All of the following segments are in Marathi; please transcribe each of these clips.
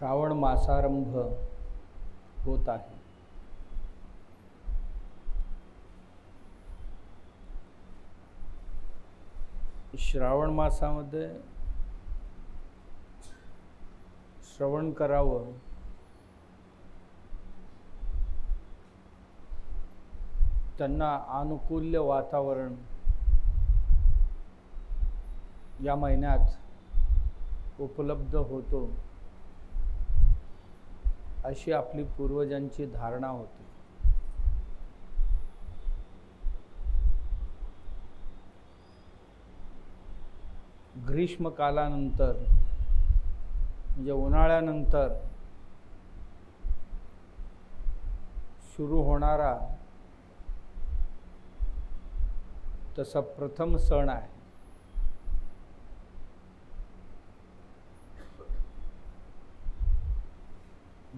श्रावण मासारंभ होत आहे. श्रावण मासामध्ये श्रवण करावं त्यांना अनुकूल्य वातावरण या महिन्यात उपलब्ध होतो अशी आपली पूर्वजांची धारणा होती. ग्रीष्म कालानंतर म्हणजे उन्हाळ्यानंतर सुरू होणारा तसा प्रथम सण आहे.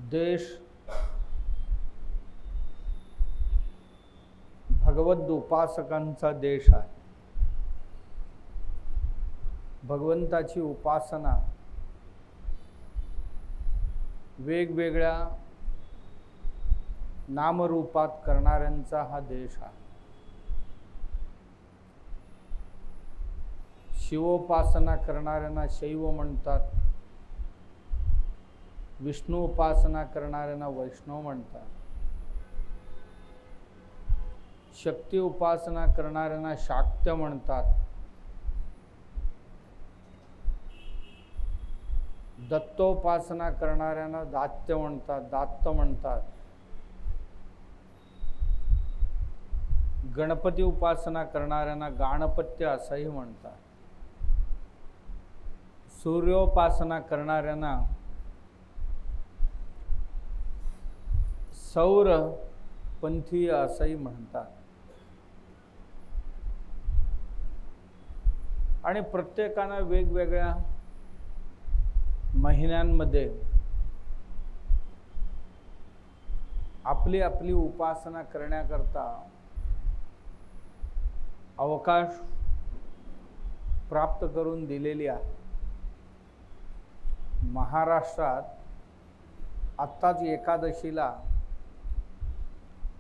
देश भगवत उपासकांचा देश आहे. भगवंताची उपासना वेगवेगळ्या नामरूपात करणाऱ्यांचा हा देश आहे. शिवोपासना करणाऱ्यांना शैव म्हणतात, विष्णू उपासना करणाऱ्यांना वैष्णव म्हणतात, शक्ती उपासना करणाऱ्यांना शाक्य म्हणतात, दत्तोपासना करणाऱ्यांना दात्य म्हणतात, दात्त म्हणतात, गणपती उपासना करणाऱ्यांना गाणपत्य असंही म्हणतात, सूर्योपासना करणाऱ्यांना सौरपंथीय असंही म्हणतात. आणि प्रत्येकानं वेगवेगळ्या महिन्यांमध्ये आपली आपली उपासना करण्याकरता अवकाश प्राप्त करून दिलेली आहे. महाराष्ट्रात आत्ताच एकादशीला,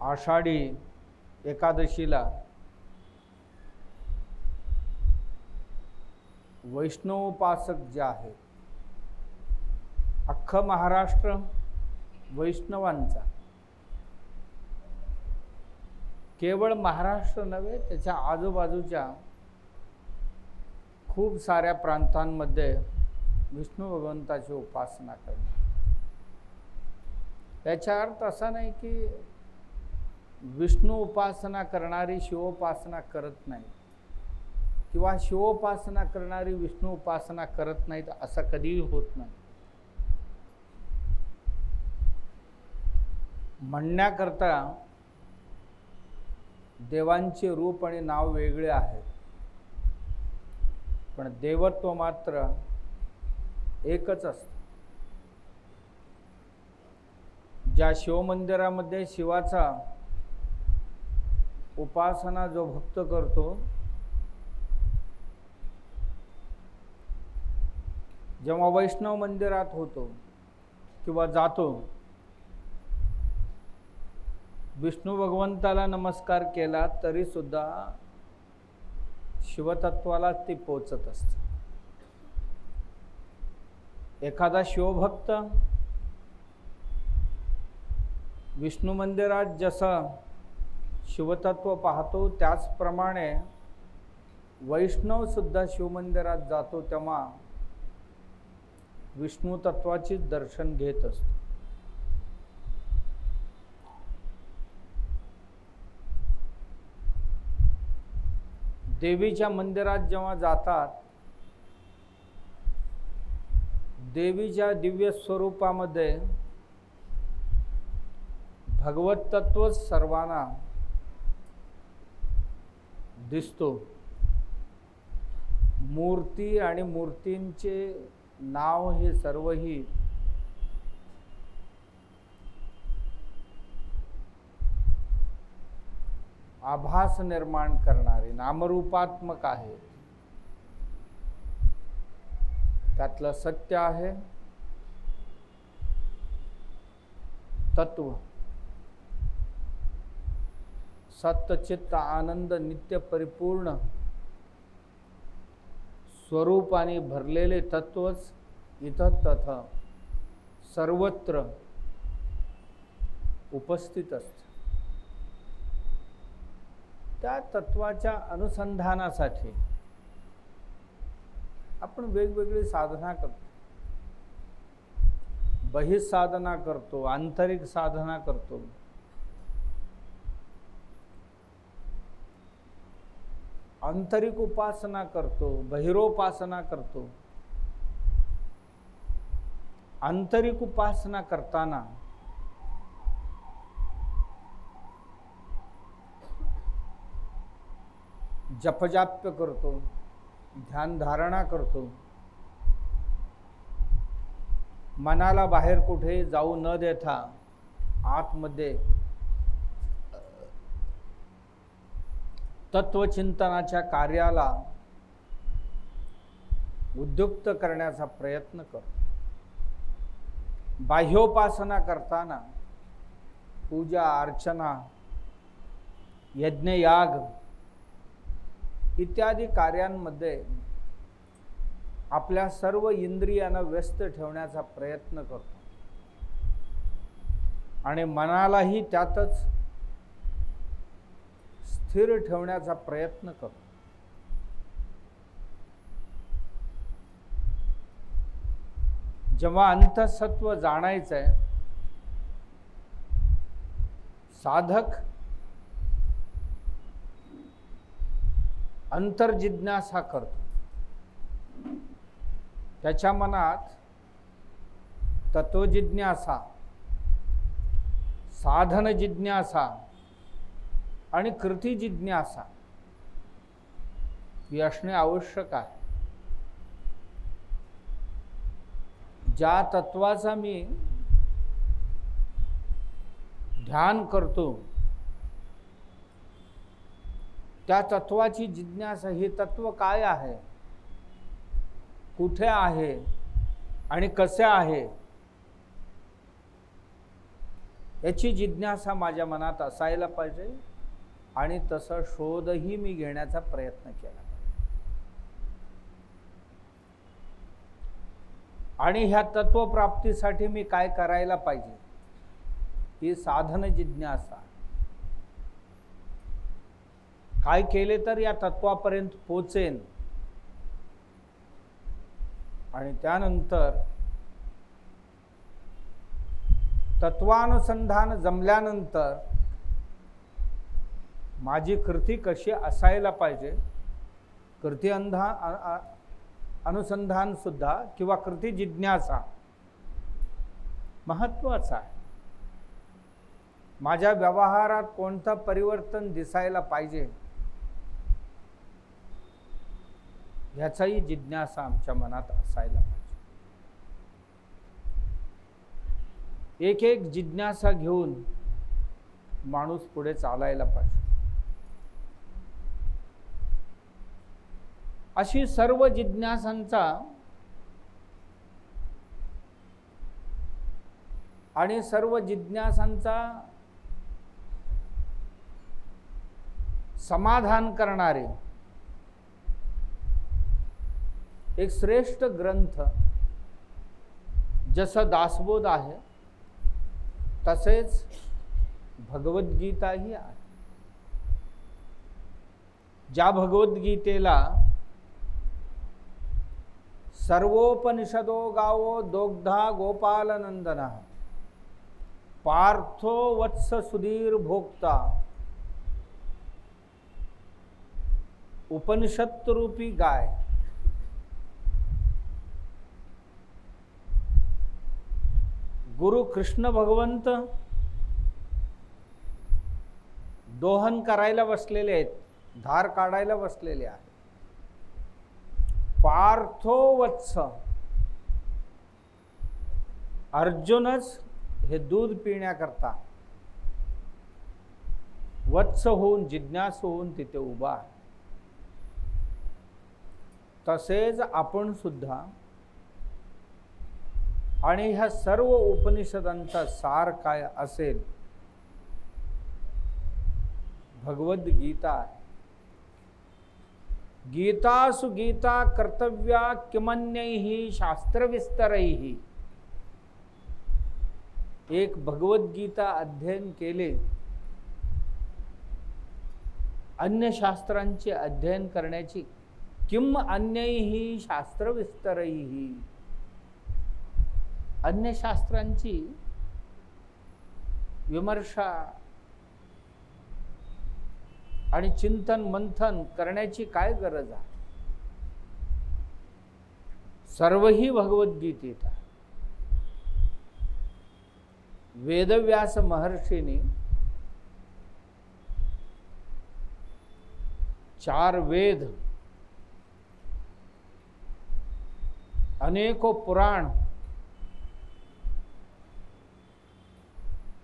आषाढी एकादशीला वैष्णवोपासक जे आहेत, अख्खं महाराष्ट्र वैष्णवांचा, केवळ महाराष्ट्र नव्हे त्याच्या आजूबाजूच्या खूप साऱ्या प्रांतांमध्ये विष्णू भगवंताची उपासना करणे. याचा अर्थ असा नाही की विष्णू उपासना करणारी शिवोपासना करत नाही किंवा शिवोपासना करणारी विष्णू उपासना करत नाहीत, असं कधीही होत नाही. म्हणण्याकरता देवांचे रूप आणि नाव वेगळे आहेत, पण देवत्व मात्र एकच असतं. ज्या शिवमंदिरामध्ये शिवाचा उपासना जो भक्त करतो, जेव्हा वैष्णव मंदिरात होतो किंवा जातो, विष्णू भगवंताला नमस्कार केला तरी सुद्धा शिवतत्वाला ती पोचत असते. एखादा शिवभक्त विष्णू मंदिरात जसं शिवतत्व पाहतो त्याचप्रमाणे वैष्णव सुद्धा शिवमंदिरात जातो तेव्हा विष्णू तत्वाचे दर्शन घेत असतो. देवीच्या मंदिरात जेव्हा जातात, देवीच्या दिव्य स्वरूपामध्ये भगवत तत्व सर्वांना दिसतो. मूर्ती आणि मूर्तींचे नाव हे सर्वही आभास निर्माण करणारे नामरूपात्मक आहे. त्यातलं सत्य आहे तत्व सत्चित्त आनंद नित्य परिपूर्ण स्वरूपाने भरलेले तत्वच इथं तथ सर्वत्र उपस्थित असते. त्या तत्वाच्या अनुसंधानासाठी आपण वेगवेगळी साधना करतो. बहिःसाधना करतो, आंतरिक साधना करतो. आंतरिक उपासना करतो, बहिरोपासना करतो. आंतरिक उपासना करताना जपजाप्य करतो, ध्यान धारणा करतो. मनाला बाहेर कुठे जाऊ न देता आतमध्ये तत्वचिंतनाच्या कार्याला उद्युक्त करण्याचा प्रयत्न करतो. बाह्योपासना करताना पूजा अर्चना यज्ञयाग इत्यादी कार्यांमध्ये आपल्या सर्व इंद्रियांना व्यस्त ठेवण्याचा प्रयत्न करतो आणि मनालाही त्यातच स्थिर ठेवण्याचा प्रयत्न करतो. जेव्हा अंतःसत्व जाणायचंय, साधक अंतर्जिज्ञासा करतो. त्याच्या मनात तत्वजिज्ञासा, साधन जिज्ञासा आणि कृती जिज्ञासा ही असणे आवश्यक आहे. ज्या तत्वाचा मी ध्यान करतो त्या तत्वाची जिज्ञासा, हे तत्व काय आहे, कुठे आहे आणि कसे आहे याची जिज्ञासा माझ्या मनात असायला पाहिजे आणि तसा शोधही मी घेण्याचा प्रयत्न केला पाहिजे. आणि ह्या तत्वप्राप्तीसाठी मी काय करायला पाहिजे ही साधन जिज्ञासा. काय केले तर या तत्वापर्यंत पोचेन आणि त्यानंतर तत्वानुसंधान जमल्यानंतर माझी कृती कशी असायला पाहिजे, कृती अनुसंधान सुद्धा किंवा कृती जिज्ञासा महत्त्वाचा आहे. माझ्या व्यवहारात कोणतं परिवर्तन दिसायला पाहिजे ह्याचाही जिज्ञासा आमच्या मनात असायला पाहिजे. एक एक जिज्ञासा घेऊन माणूस पुढे चालायला पाहिजे. अशी सर्व जिज्ञासांचा आणि सर्व जिज्ञासांचा समाधान करणारे एक श्रेष्ठ ग्रंथ जसं दासबोध आहे तसेच भगवद्गीताही आहे. ज्या भगवद्गीतेला सर्वोपनिषदो गावो दोग्धा गोपालनंदना पार्थो वत्स सुधीर भोक्ता उपनिषद रूपी गाय, गुरु कृष्ण भगवंत दोहन करायला बसलेले आहेत, धार काढायला बसलेले आहेत. पार्थो वत्स, अर्जुनच हे दूध पिण्याकरता वत्स होऊन जिज्ञासू होऊन तिथे उभा आहे. तसेच आपण सुद्धा आणि ह्या सर्व उपनिषदांचा सार काय असेल? भगवद्गीता आहे. गीतासु गीता कर्तव्या किमन्यैः शास्त्रविस्तरैः. एक भगवद्गीता अध्ययन केले, अन्य शास्त्रांचे अध्ययन करण्याची किम अन्यैः शास्त्रविस्तरैः. अन्य शास्त्रांची विमर्शा आणि चिंतन मंथन करण्याची काय गरज आहे? सर्वही भगवद्गीतेत आहे. वेदव्यास महर्षीने 4 वेद, अनेकों पुराण,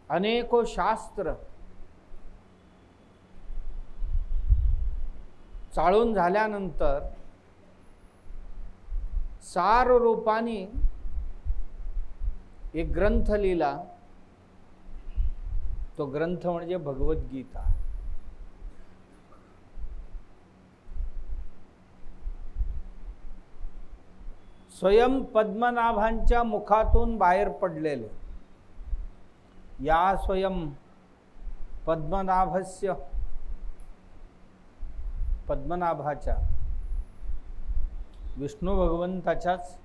अनेकों शास्त्र चाळून झाल्यानंतर सार रूपाने एक ग्रंथ लिहिला. तो ग्रंथ म्हणजे भगवद्गीता. स्वयं पद्मनाभांच्या मुखातून बाहेर पडलेले, या स्वयं पद्मनाभस्य, पद्मनाभाच्या, विष्णू भगवंताच्याच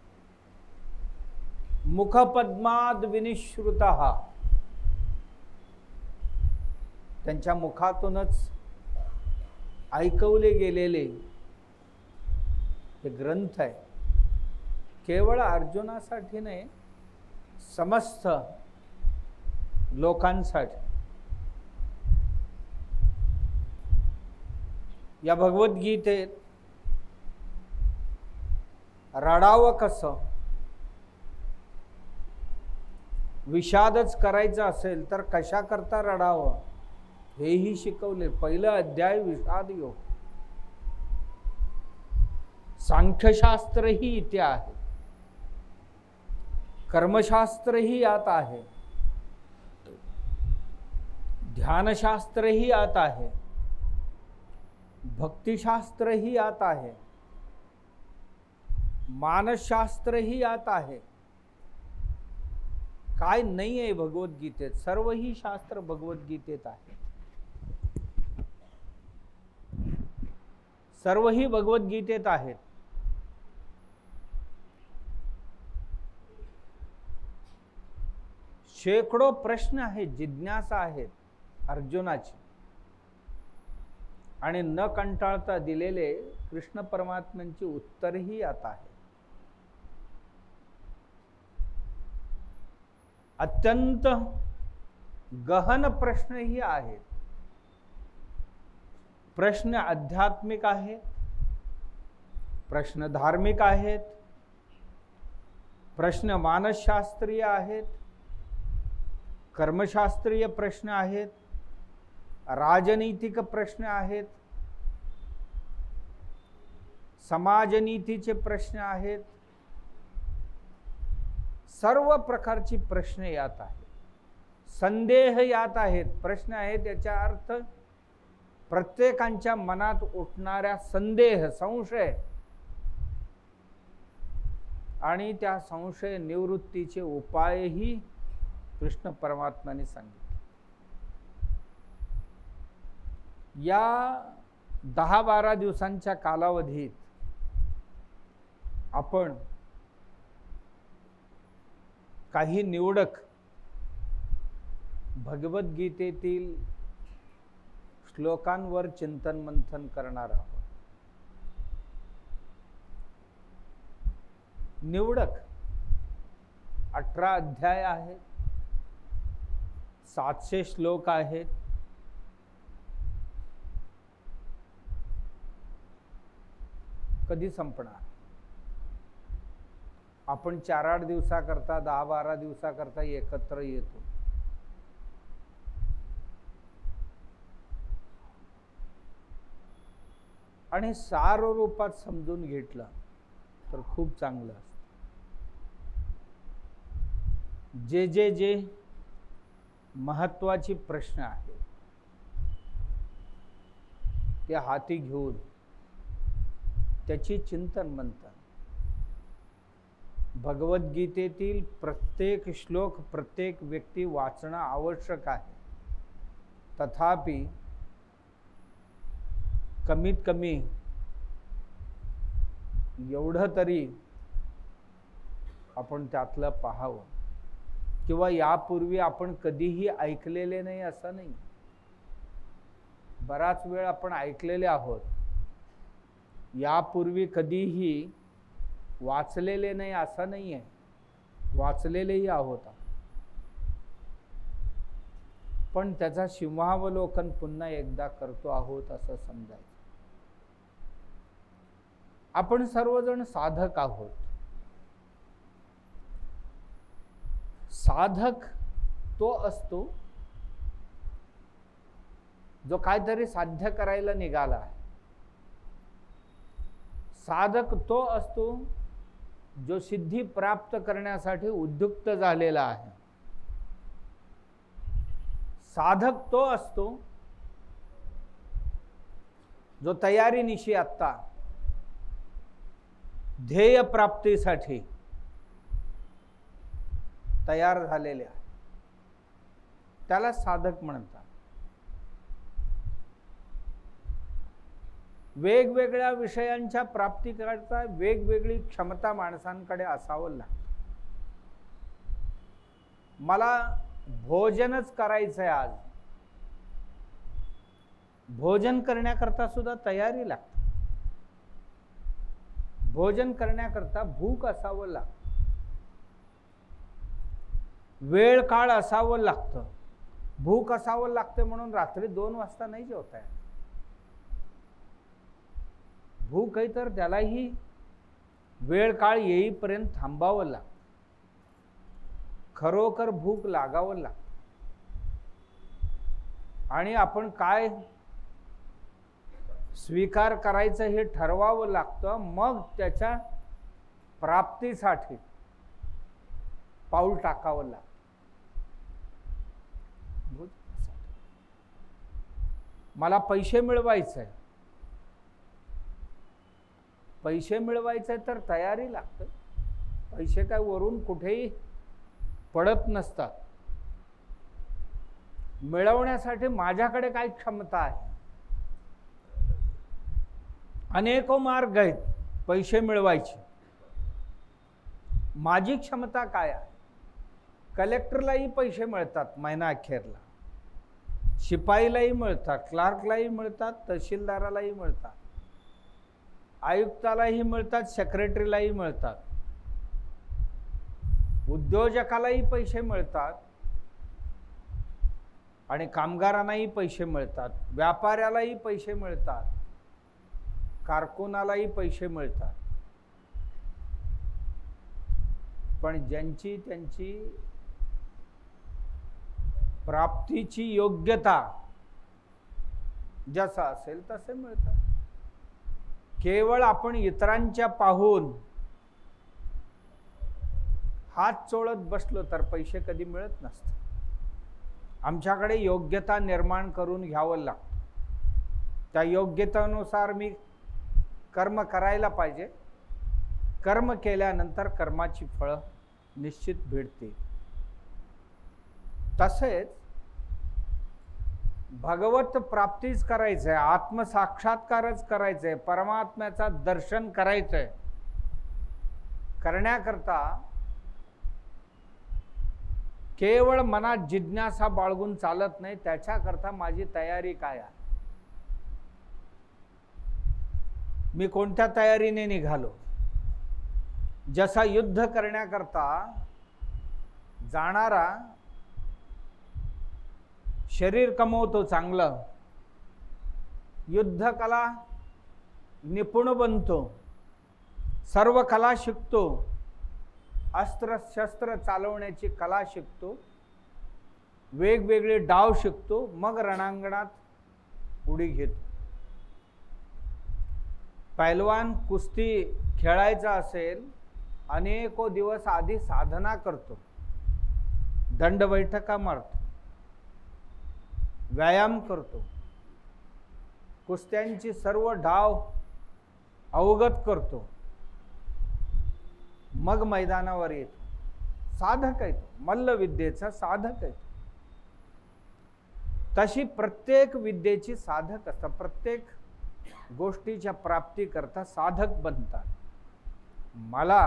मुखपद्माद विनिश्रुतः, त्यांच्या मुखातूनच ऐकवले गेलेले हे ग्रंथ आहे. केवळ अर्जुनासाठी नाही, समस्त लोकांसाठी. या भगवद्गीतेत रडावं कसं, विषादच करायचं असेल तर कशा करता रडावं हेही शिकवले. पहिला अध्याय विषाद योग. सांख्यशास्त्रही इथे आहे, कर्मशास्त्रही यात आहे, ध्यानशास्त्रही यात आहे, भक्तिशास्त्रही यात आहे, मानसशास्त्रही यात आहे. काय नाही आहे भगवद्गीतेत? सर्वही शास्त्र भगवद्गीतेत आहे. सर्वही भगवद्गीतेत आहेत. शेकडो प्रश्न आहेत, जिज्ञासा आहेत अर्जुनाची, आणि न कंटाळता दिलेले कृष्ण परमात्म्यांची उत्तरही आता आहे. अत्यंत गहन प्रश्नही आहेत. प्रश्न आध्यात्मिक आहेत, प्रश्न धार्मिक आहेत, प्रश्न मानसशास्त्रीय आहेत, कर्मशास्त्रीय प्रश्न आहेत, राजनीतिक प्रश्न आहेत, समाजनीतीचे प्रश्न आहेत. सर्व प्रकारची प्रश्न यात आहेत. संदेह यात आहेत. प्रश्न आहेत याचा अर्थ प्रत्येकाच्या मनात उठणाऱ्या संदेह, संशय, आणि त्या संशय निवृत्तीचे उपायही कृष्ण परमात्म्याने सांगितले. या 10-12 दिवसांच्या कालावधीत आपण काही निवडक भगवद्गीतेतील श्लोकांवर चिंतन मंथन करणार आहोत. निवडक 18 अध्याय आहेत, 700 श्लोक आहेत. कधी संपणार? आपण 4-8 दिवसाकरता, 10-12 दिवसाकरता एकत्र येतो. आणि सार रूपात समजून घेतलं तर खूप चांगलं असतं. जे महत्त्वाचे प्रश्न आहेत ते हाती घेऊन त्याची चिंतन मंथन, भगवद्गीतेतील प्रत्येक श्लोक प्रत्येक व्यक्ती वाचणं आवश्यक आहे. तथापि कमीत कमी एवढं तरी आपण त्यातलं पाहावं, किंवा यापूर्वी आपण कधीही ऐकलेले नाही असं नाही. बराच वेळ आपण ऐकलेले आहोत, यापूर्वी कधीही वाचलेले नाही असं नाही आहे, वाचलेलेही आहोत. पण त्याचा सिंहावलोकन पुन्हा एकदा करतो आहोत असं समजायचं. आपण सर्वजण साधक आहोत. साधक तो असतो जो काहीतरी साध्य करायला निघाला आहे. साधक तो असतो जो सिद्धी प्राप्त करण्यासाठी उद्युक्त झालेला आहे. साधक तो असतो जो तयारीनिशी आत्ता ध्येय प्राप्तीसाठी तयार झालेले आहे, त्याला साधक म्हणतात. वेगवेगळ्या विषयांच्या प्राप्तीकरता वेगवेगळी क्षमता माणसांकडे असावं लागतं. मला भोजनच करायचं आहे आज, भोजन करण्याकरता सुद्धा तयारी लागते. भोजन करण्याकरता भूक असावं लागतं, वेळ काळ असावं लागतं. भूक असावं लागते म्हणून रात्री 2 वाजता नाही जेवताय. भूक आहे तर त्यालाही वेळ काळ येईपर्यंत थांबावं लागतं. खरोखर भूक लागावं लागतं आणि आपण काय स्वीकार करायचं हे ठरवावं लागतं. मग त्याच्या प्राप्तीसाठी पाऊल टाकावं लागतं. मला पैसे मिळवायचे, पैसे मिळवायचे तर तयारी लागते. पैसे काय वरून कुठेही पडत नसतात. मिळवण्यासाठी माझ्याकडे काय क्षमता आहे. अनेको मार्ग आहेत पैसे मिळवायचे. माझी क्षमता काय आहे. कलेक्टरलाही पैसे मिळतात महिना अखेरला, शिपाईलाही मिळतात, क्लार्कलाही मिळतात, तहसीलदारालाही मिळतात, आयुक्तालाही मिळतात, सेक्रेटरीलाही मिळतात, उद्योजकालाही पैसे मिळतात आणि कामगारांनाही पैसे मिळतात, व्यापाऱ्यालाही पैसे मिळतात, कारकुनालाही पैसे मिळतात. पण ज्यांची त्यांची प्राप्तीची योग्यता जसा असेल तसे मिळतात. केवळ आपण इतरांच्या पाहून हात चोळत बसलो तर पैसे कधी मिळत नसतात. आमच्याकडे योग्यता निर्माण करून घ्यावं लागतं. त्या योग्यतेनुसार मी कर्म करायला पाहिजे. कर्म केल्यानंतर कर्माची फळं निश्चित भेटतील. तसेच भगवत प्राप्तीच करायचं आहे, आत्मसाक्षात्कारच करायचं आहे, परमात्म्याचा दर्शन करायचं आहे. करण्याकरता केवळ मनात जिज्ञासा बाळगून चालत नाही. त्याच्याकरता माझी तयारी काय आहे, मी कोणत्या तयारीने निघालो. जसा युद्ध करण्याकरता जाणारा शरीर कमवतो चांगलं, युद्ध कला निपुण बनतो, सर्व कला शिकतो, अस्त्र शस्त्र चालवण्याची कला शिकतो, वेगवेगळे डाव शिकतो, मग रणांगणात उडी घेतो. पैलवान कुस्ती खेळायचा असेल, अनेको दिवस आधी साधना करतो, दंड बैठका मारतो, व्यायाम करतो, कुस्त्यांची सर्व डाव अवगत करतो, मग मैदानावर येतो. साधक आहे तो, मल्लविद्येचा साधक आहे. तशी प्रत्येक विद्येची साधक असतात. प्रत्येक गोष्टीच्या प्राप्तीकरता साधक बनतात. मला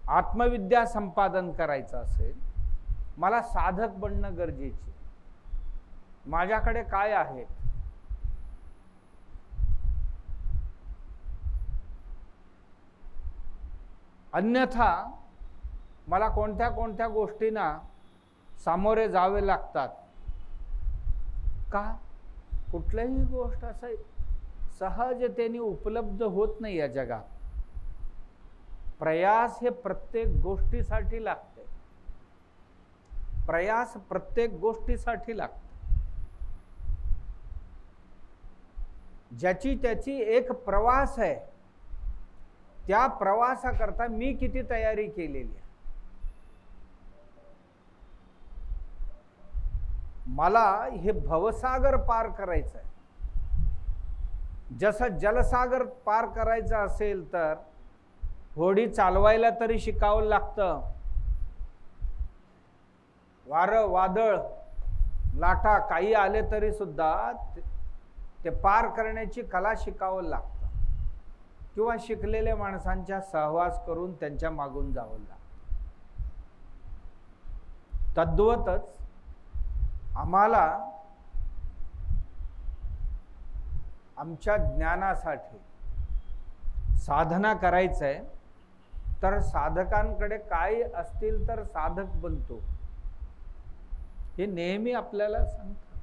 आत्मविद्या संपादन करायचं असेल, मला साधक बनणं गरजेचे. माझ्याकडे काय आहे? अन्यथा मला कोणत्या कोणत्या गोष्टींना सामोरे जावे लागतात. का? कुठलीही गोष्ट असं सहजतेने उपलब्ध होत नाही या जगात. प्रयास हे प्रत्येक गोष्टीसाठी लागते. प्रयास प्रत्येक गोष्टीसाठी लागते. ज्याची त्याची एक प्रवास आहे. त्या प्रवासाकरता मी किती तयारी केलेली आहे. मला हे भवसागर पार करायचं आहे. जसं जलसागर पार करायचं असेल तर होडी चालवायला तरी शिकावं लागतं. वारं, वादळ, लाटा काही आले तरी सुद्धा ते पार करण्याची कला शिकावं लागतं. किंवा शिकलेल्या माणसांच्या सहवास करून त्यांच्या मागून जावं लागतं. तद्वतच आम्हाला आमच्या ज्ञानासाठी साधना करायचं आहे. तर साधकांकडे काय असतील तर साधक बनतो, हे नेहमी आपल्याला सांगतात.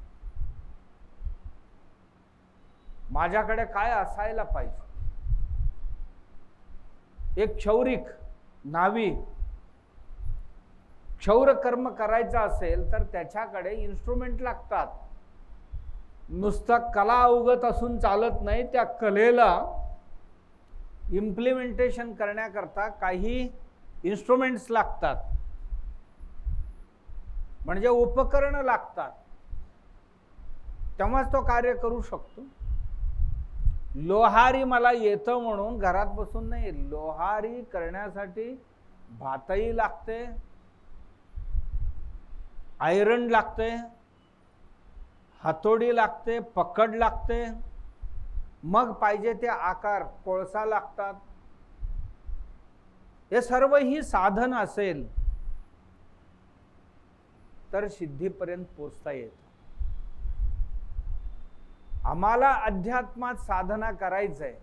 माझ्याकडे काय असायला पाहिजे? एक क्षौरिक नावी क्षौर कर्म करायचं असेल तर त्याच्याकडे इन्स्ट्रुमेंट लागतात. नुसतं कला अवगत असून चालत नाही. त्या कलेला इम्प्लिमेंटेशन करण्याकरता काही इन्स्ट्रुमेंट्स लागतात, म्हणजे उपकरणं लागतात. तेव्हाच तो कार्य करू शकतो. लोहारी मला येतं म्हणून घरात बसून नाही. लोहारी करण्यासाठी भातही लागते, आयरन लागते, हातोडी लागते, पकड लागते, मग पाहिजे ते आकार, कोळसा लागतात. हे सर्व ही साधन असेल तर सिद्धीपर्यंत पोचता येतं. आम्हाला अध्यात्मात साधना करायचंय.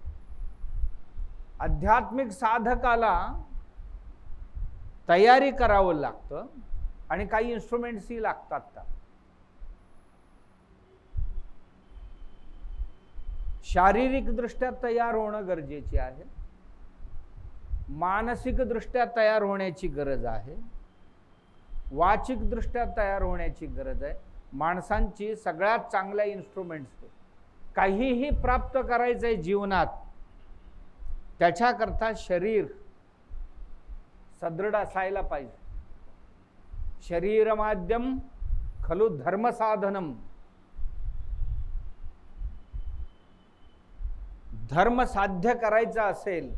आध्यात्मिक साधकाला तयारी करावं लागतं आणि काही इन्स्ट्रुमेंट्सही लागतात. शारीरिक दृष्ट्या तयार होणं गरजेचे आहे. मानसिक दृष्ट्या तयार होण्याची गरज आहे. वाचिक दृष्ट्या तयार होण्याची गरज आहे. माणसांची सगळ्यात चांगल्या इन्स्ट्रुमेंट्स. काहीही प्राप्त करायचंय जीवनात, त्याच्याकरता शरीर सदृढ असायला पाहिजे. शरीर माध्यम खलु धर्म साधनम. धर्म साध्य करायचा असेल,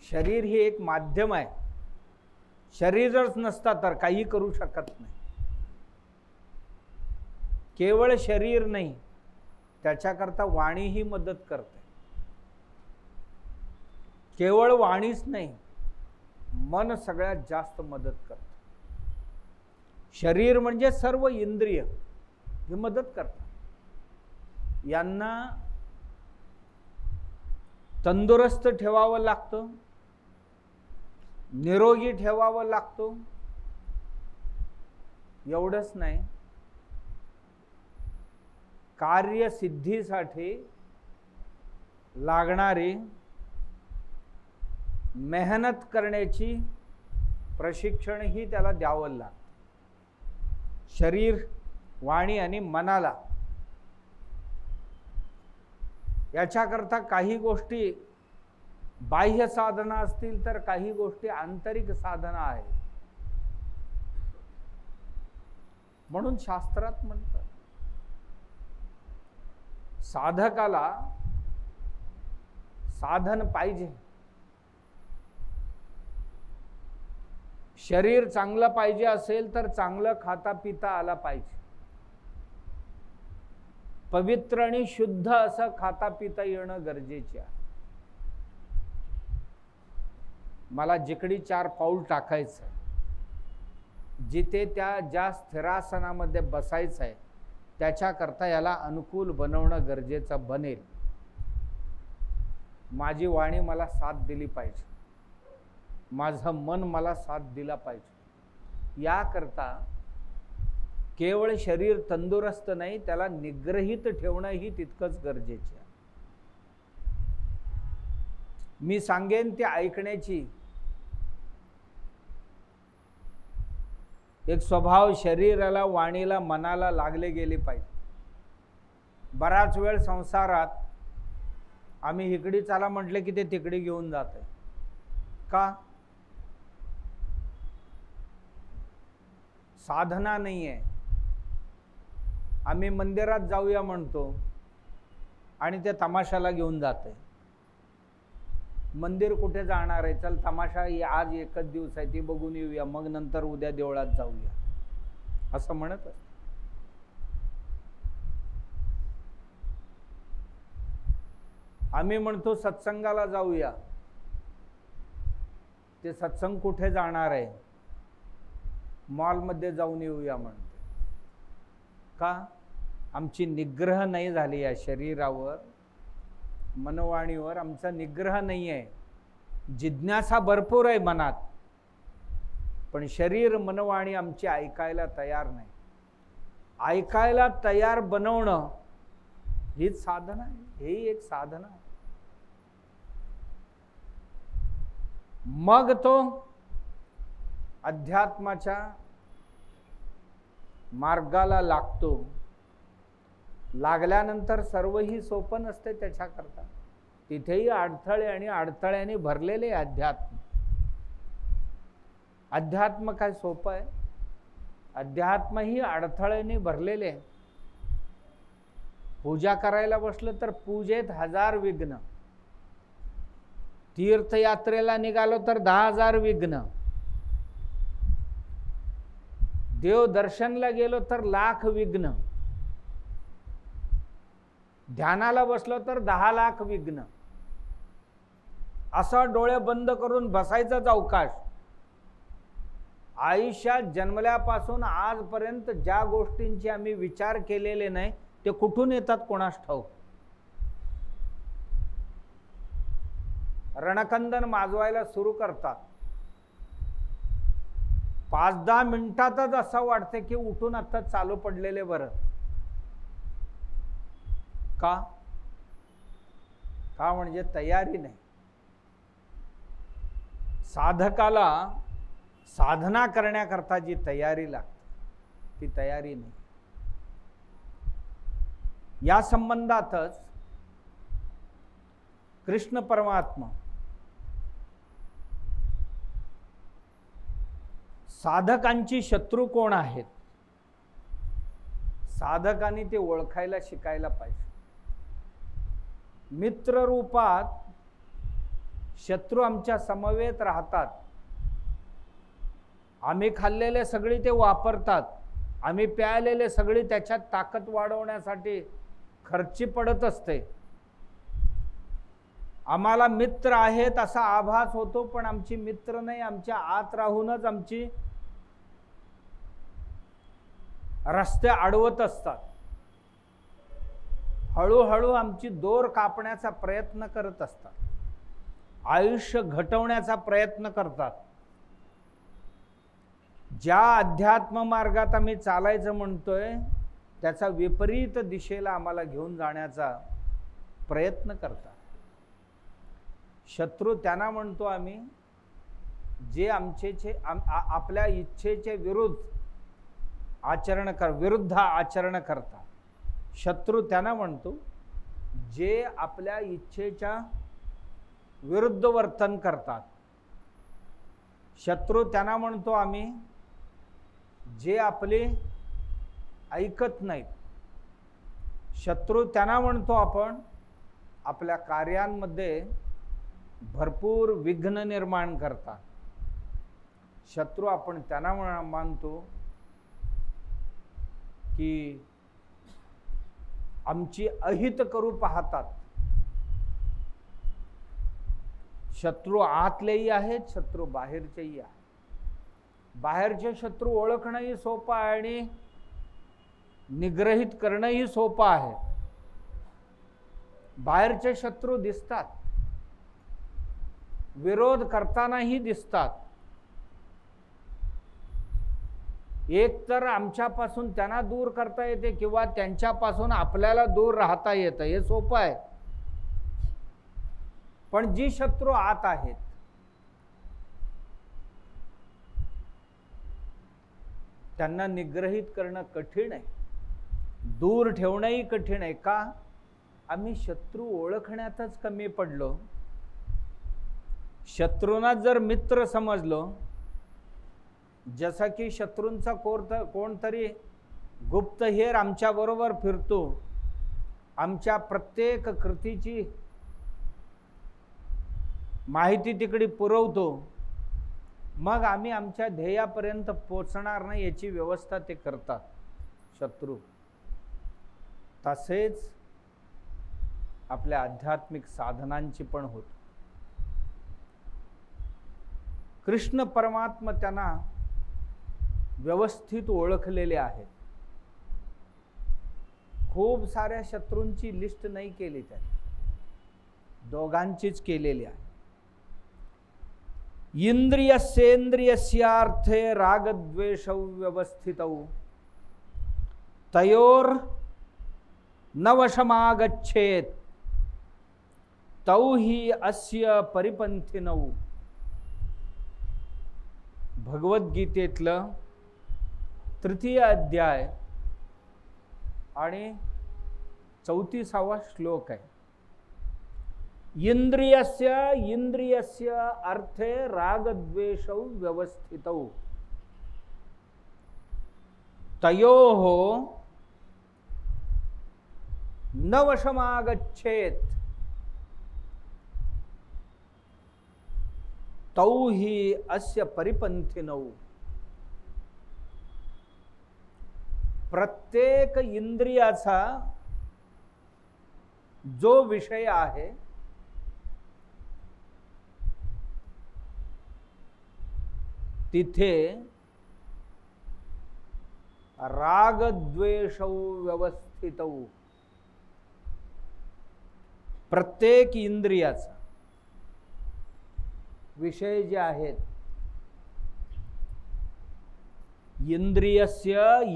शरीर ही एक माध्यम आहे. शरीरच नसता तर काही करू शकत नाही. केवळ शरीर नाही, त्याच्याकरता वाणी ही मदत करते. केवळ वाणीच नाही, मन सगळ्यात जास्त मदत करते. शरीर म्हणजे सर्व इंद्रिय हे मदत करतात. यांना तंदुरुस्त ठेवावं लागतं, निरोगी ठेवावं लागतं. एवढंच नाही, कार्यसिद्धीसाठी लागणारी मेहनत करण्याची प्रशिक्षण ही त्याला द्यावं लागतं. शरीर, वाणी आणि मनाला. याच्याकरता काही गोष्टी बाह्य साधना असतील तर काही गोष्टी आंतरिक साधना आहेत. म्हणून शास्त्रात म्हणतात साधकाला साधन पाहिजे, शरीर चांगलं पाहिजे असेल तर चांगलं खाता पिता आला पाहिजे, पवित्र आणि शुद्ध असं खाता पिता येणं गरजेचे आहे. मला जिकडी 4 पाऊल टाकायचं आहे, जिथे त्या ज्या स्थिरासनामध्ये बसायचं आहे त्याच्याकरता याला अनुकूल बनवणं गरजेचं बनेल. माझी वाणी मला साथ दिली पाहिजे, माझं मन मला साथ दिला पाहिजे. याकरता केवळ शरीर तंदुरुस्त नाही, त्याला निग्रहित ठेवणंही तितकंच गरजेचे आहे. मी सांगेन ते ऐकण्याची एक स्वभाव शरीराला, वाणीला, मनाला लागले गेले पाहिजे. बराच वेळ संसारात आम्ही इकडे चला म्हटले की ते तिकडे घेऊन जाते. का? साधना नाही आहे. आम्ही मंदिरात जाऊया म्हणतो आणि ते तमाशाला घेऊन जाते. मंदिर कुठे जाणार आहे? चल तमाशा आज एकच दिवस आहे, ती बघून येऊया, मग नंतर उद्या देवळात जाऊया असं म्हणत असते. आम्ही म्हणतो सत्संगाला जाऊया, ते सत्संग कुठे जाणार आहे? मॉलमध्ये जाऊन येऊया म्हणते. का? आमची निग्रह नाही झाली या शरीरावर, मनवाणीवर आमचा निग्रह नाही आहे. जिज्ञासा भरपूर आहे मनात, पण शरीर मनवाणी आमची ऐकायला तयार नाही. ऐकायला तयार बनवणं हीच साधना आहे, हेही एक साधना आहे. मग तो अध्यात्माच्या मार्गाला लागतो. लागल्यानंतर सर्वही सोपं नसते त्याच्याकरता, तिथेही अडथळे आणि अडथळ्याने भरलेले अध्यात्म. अध्यात्म काय सोपं आहे? अध्यात्मही अडथळ्याने भरलेले. पूजा करायला बसलं तर पूजेत 1000 विघ्न, तीर्थयात्रेला निघालो तर 10,000 विघ्न, देव दर्शनला गेलो तर 1,00,000 विघ्न, ध्यानाला बसलो तर 10,00,000 विघ्न. असा डोळे बंद करून बसायचाच अवकाश. आयुष्यात जन्मल्यापासून आजपर्यंत ज्या गोष्टींची आम्ही विचार केलेले नाही ते कुठून येतात कोणास ठाऊक. रणकंदन माजवायला सुरू करतात, 5-10 मिनिटातच असं वाटतं की उठून आता चालू पडलेले बरं. का? का म्हणजे तयारी नाही. साधकाला साधना करण्याकरता जी तयारी लागते ती तयारी नाही. या संबंधातच कृष्ण परमात्मा साधकांची शत्रू कोण आहेत, साधकांनी ते ओळखायला शिकायला पाहिजे. मित्र रूपात शत्रू आमच्या समवेत राहतात. आम्ही खाल्लेले सगळे ते वापरतात, आम्ही प्यायलेले सगळे त्याच्यात ताकद वाढवण्यासाठी खर्ची पडत असते. आम्हाला मित्र आहेत असा आभास होतो, पण आमची मित्र नाही, आमच्या आत राहूनच आमची रस्ते अडवत असतात. हळूहळू आमची दोर कापण्याचा प्रयत्न करत असतात, आयुष्य घटवण्याचा प्रयत्न करतात. ज्या अध्यात्म मार्गात आम्ही चालायचं म्हणतोय त्याचा विपरीत दिशेला आम्हाला घेऊन जाण्याचा प्रयत्न करतात. शत्रू त्यांना म्हणतो आम्ही जे आपल्या इच्छेचे विरुद्ध आचरण करतात. शत्रू त्यांना म्हणतो जे आपल्या इच्छेच्या विरुद्ध वर्तन करतात. शत्रू त्यांना म्हणतो आम्ही जे आपली ऐकत नाहीत. शत्रू त्यांना म्हणतो आपण आपल्या कार्यांमध्ये भरपूर विघ्न निर्माण करतात. शत्रू आपण त्यांना मानतो की आमची अहित करू पाहतात. शत्रू आतलेही आहेत, शत्रू बाहेरचेही आहेत. बाहेरचे शत्रू ओळखणंही सोपं आहे आणि निग्रहित करणंही सोपं आहे. बाहेरचे शत्रू दिसतात, विरोध करतानाही दिसतात. एक तर आमच्यापासून त्यांना दूर करता येते किंवा त्यांच्यापासून आपल्याला दूर राहता येतं, हे सोपं आहे. पण जी शत्रू आत आहेत त्यांना निग्रहित करणं कठीण आहे, दूर ठेवणंही कठीण आहे. का? आम्ही शत्रू ओळखण्यातच कमी पडलो. शत्रूंना जर मित्र समजलो, जसा की शत्रूंचा कोणतरी गुप्तहेर आमच्या बरोबर फिरतो, आमच्या प्रत्येक कृतीची माहिती तिकडे पुरवतो, मग आम्ही आमच्या ध्येयापर्यंत पोचणार नाही याची व्यवस्था ते करतात शत्रू. तसेच आपल्या आध्यात्मिक साधनांची पण होत. कृष्ण परमात्मा त्यांना व्यवस्थित ओळखलेले आहेत. खूप साऱ्या शत्रूंची लिस्ट नाही केली त्यांनी, दोघांचीच केलेली आहे. इंद्रियस्येन्द्रियस्यार्थे रागद्वेषौ व्यवस्थितौ तयोर न वशमागच्छेत तौ हि अस्य परिपंथिनौ. भगवद्गीतेतलं 3 अध्याय आणि 34वा श्लोक आहे. इंद्रियस्य अर्थे रागद्वेषौ व्यवस्थितौ तयोः न वशमागच्छेत तौ हि अस्य परिपंथिनौ. प्रत्येक इंद्रियाचा जो विषय आहे तिथे रागद्वेषौ व्यवस्थितौ. प्रत्येक इंद्रियाचा विषय जे आहेत,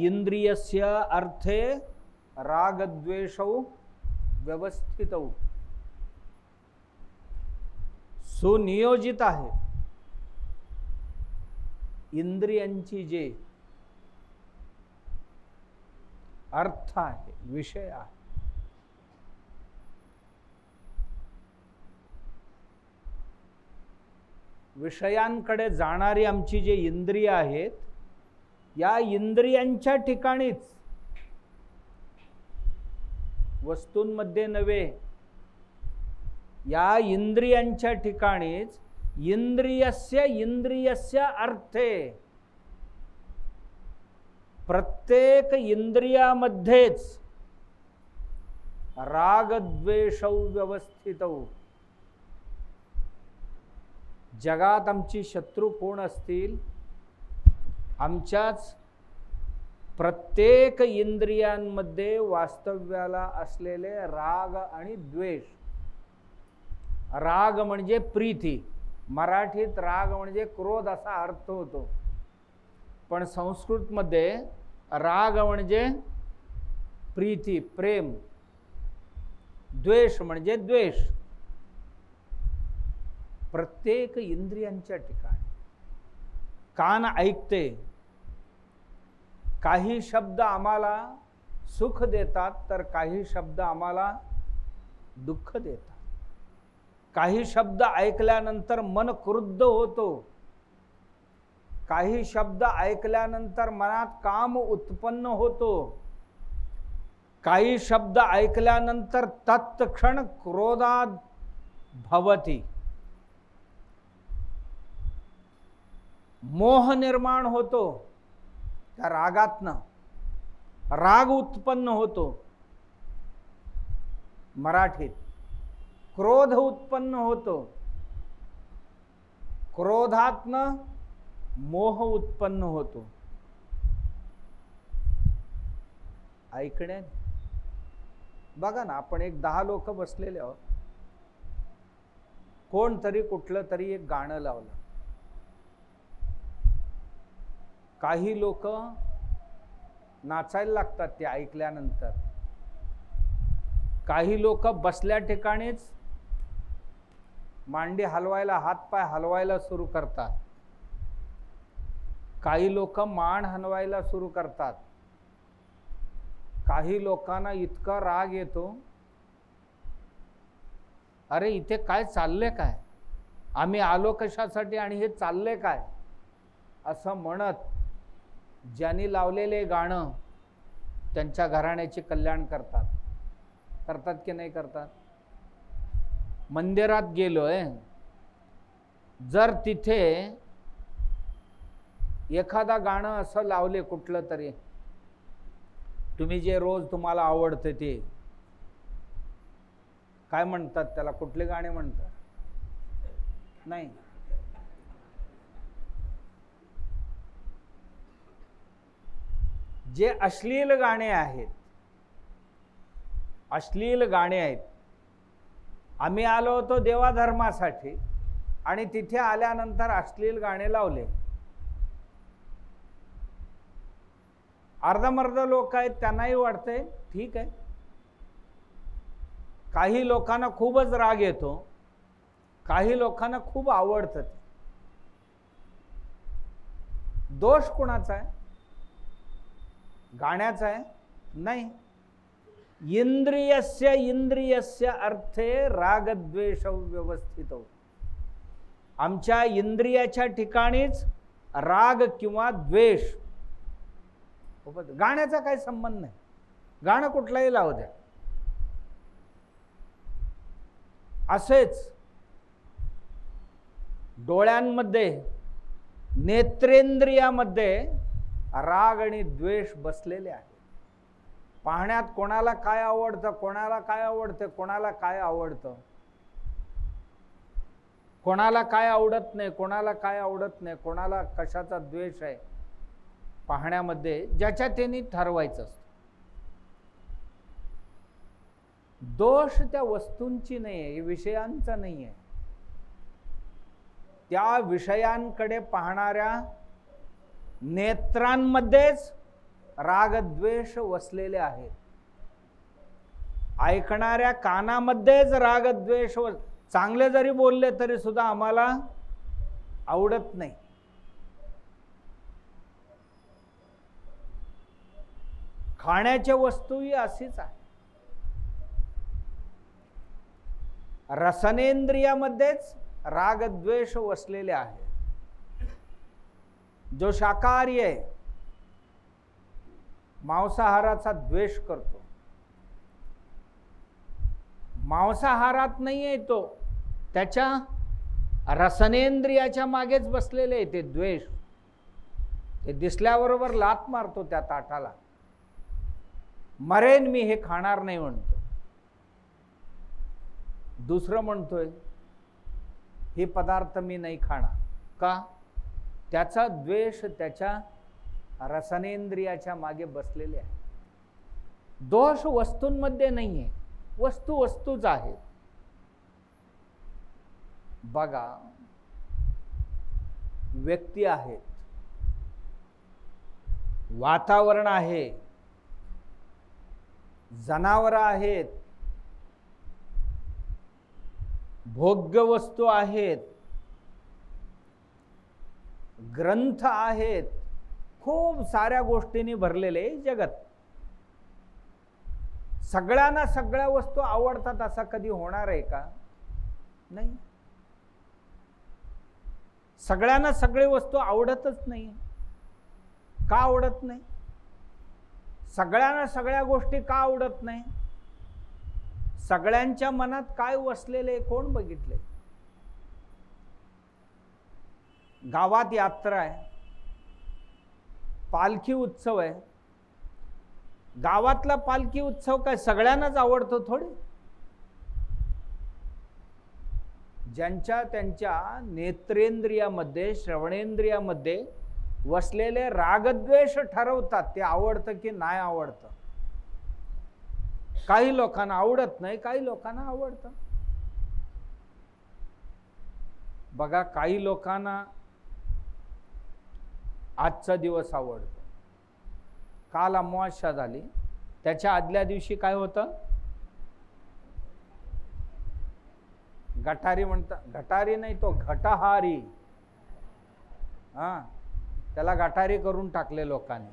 इंद्रियस्य अर्थे रागद्वेषौ व्यवस्थितौ. सुनियोजित आहे. इंद्रियांची जे अर्थ आहे, विषय आहे, विषयांकडे जाणारी आमची जे इंद्रिय आहेत, या इंद्रियांच्या ठिकाणीच, वस्तूंमध्ये नव्हे, या इंद्रियांच्या ठिकाणीच इंद्रियस्य अर्थे, प्रत्येक इंद्रियामध्येच रागद्वेषौ व्यवस्थितौ. जगात आमची शत्रू कोण असतील? आमच्याच प्रत्येक इंद्रियांमध्ये वास्तव्याला असलेले राग आणि द्वेष. राग म्हणजे प्रीती, मराठीत राग म्हणजे क्रोध असा अर्थ होतो, पण संस्कृतमध्ये राग म्हणजे प्रीती, प्रेम. द्वेष म्हणजे द्वेष. प्रत्येक इंद्रियांच्या ठिकाणी. कान ऐकते, काही शब्द आम्हाला सुख देतात तर काही शब्द आम्हाला दुःख देतात. काही शब्द ऐकल्यानंतर मन क्रुद्ध होतो, काही शब्द ऐकल्यानंतर मनात काम उत्पन्न होतो, काही शब्द ऐकल्यानंतर तत्क्षण क्रोधात भवती, मोह निर्माण होतो, त्या रागातनं राग उत्पन्न होतो, मराठीत क्रोध उत्पन्न होतो, क्रोधातनं मोह उत्पन्न होतो. ऐकण्याने बघा ना, आपण एक 10 लोक बसलेले आहोत, कोणतरी कुठलं तरी एक गाणं लावलं, काही लोक नाचायला लागतात ते ऐकल्यानंतर, काही लोक बसल्या ठिकाणीच मांडी हलवायला, हातपाय हलवायला सुरू करतात, काही लोक मान हलवायला सुरू करतात, काही लोकांना इतका राग येतो, अरे इथे काय चाललंय, काय आम्ही आलो कशासाठी आणि हे चाललंय काय, असं म्हणत ज्यांनी लावलेले गाणं त्यांच्या घराण्याचे कल्याण करतात की नाही करतात. मंदिरात गेलोय, जर तिथे एखादा गाणं असं लावले कुठलं तरी, तुम्ही जे रोज तुम्हाला आवडते ते काय म्हणतात त्याला, कुठले गाणे म्हणतात, नाही जे अश्लील गाणे आहेत, अश्लील गाणे आहेत. आम्ही आलो होतो देवाधर्मासाठी आणि तिथे आल्यानंतर अश्लील गाणे लावले. अर्धमर्ध लोक आहेत, त्यांनाही वाटतंय ठीक आहे. काही लोकांना खूपच राग येतो, काही लोकांना खूप आवडतं. दोष कुणाचा आहे, गाण्याचा आहे? नाही. इंद्रियस्य अर्थे रागद्वेष व्यवस्थित. आमच्या इंद्रियाच्या ठिकाणीच राग किंवा द्वेष. गाण्याचा काही संबंध नाही, गाणं कुठलाही लावू द्या. असेच डोळ्यांमध्ये, नेत्रेंद्रियामध्ये राग आणि द्वेष बसलेले आहे. पाहण्यात कोणाला काय आवडतं, कोणाला काय आवडतं, कोणाला काय आवडतं, कोणाला काय आवडत नाही, कोणाला काय आवडत नाही, कोणाला कशाचा द्वेष आहे, पाहण्यामध्ये ज्याच्या त्यांनी ठरवायचं असतं. दोष त्या वस्तूंची नाही आहे, विषयांचा नाही आहे. त्या विषयांकडे पाहणाऱ्या नेत्रांमध्येच रागद्वेष वसलेले आहेत. ऐकणाऱ्या कानामध्येच रागद्वेष. चांगले जरी बोलले तरी सुद्धा आम्हाला आवडत नाही. खाण्याच्या वस्तूही अशीच आहे. रसनेंद्रियामध्येच रागद्वेष वसलेले आहे. जो शाकाहारी आहे, मांसाहाराचा द्वेष करतो. मांसाहारात नाही आहे तो, त्याच्या रसनेंद्रियाच्या मागेच बसलेले आहे ते द्वेष. ते दिसल्याबरोबर लात मारतो त्या ताटाला, मरेन मी, हे खाणार नाही म्हणतो. दुसरं म्हणतोय हे पदार्थ मी नाही खाणार. का? त्याचा द्वेष त्याच्या रसनेंद्रियाच्या मागे बसलेले आहे. दोष वस्तूंमध्ये नाही आहे, वस्तू वस्तूच आहेत. बघा, व्यक्ती आहेत, वातावरण आहे, जनावरं आहेत, भोग्य वस्तू आहेत, ग्रंथ आहेत, खूप साऱ्या गोष्टींनी भरलेले जगत. सगळ्यांना सगळ्या वस्तू आवडतात असं कधी होणार आहे का? नाही. सगळ्यांना सगळी वस्तू आवडतच नाही. का आवडत नाही? सगळ्यांना सगळ्या गोष्टी का आवडत नाही? सगळ्यांच्या मनात काय वसलेले कोण बघितले? गावात यात्रा आहे, पालखी उत्सव आहे. गावातला पालखी उत्सव काय सगळ्यांनाच आवडतो थोडी? ज्यांच्या त्यांच्या नेत्रेंद्रियामध्ये, श्रवणेंद्रियामध्ये वसलेले रागद्वेष ठरवतात ते आवडतं की नाही आवडतं. काही लोकांना आवडत नाही, काही लोकांना आवडतं. बघा, काही लोकांना आजचा दिवस आवडतो. काल अमावास्या झाली, त्याच्या आदल्या दिवशी काय होतं? गटारी म्हणतात. गटारी नाही, तो घटहारी. त्याला गटारी करून टाकले लोकांनी.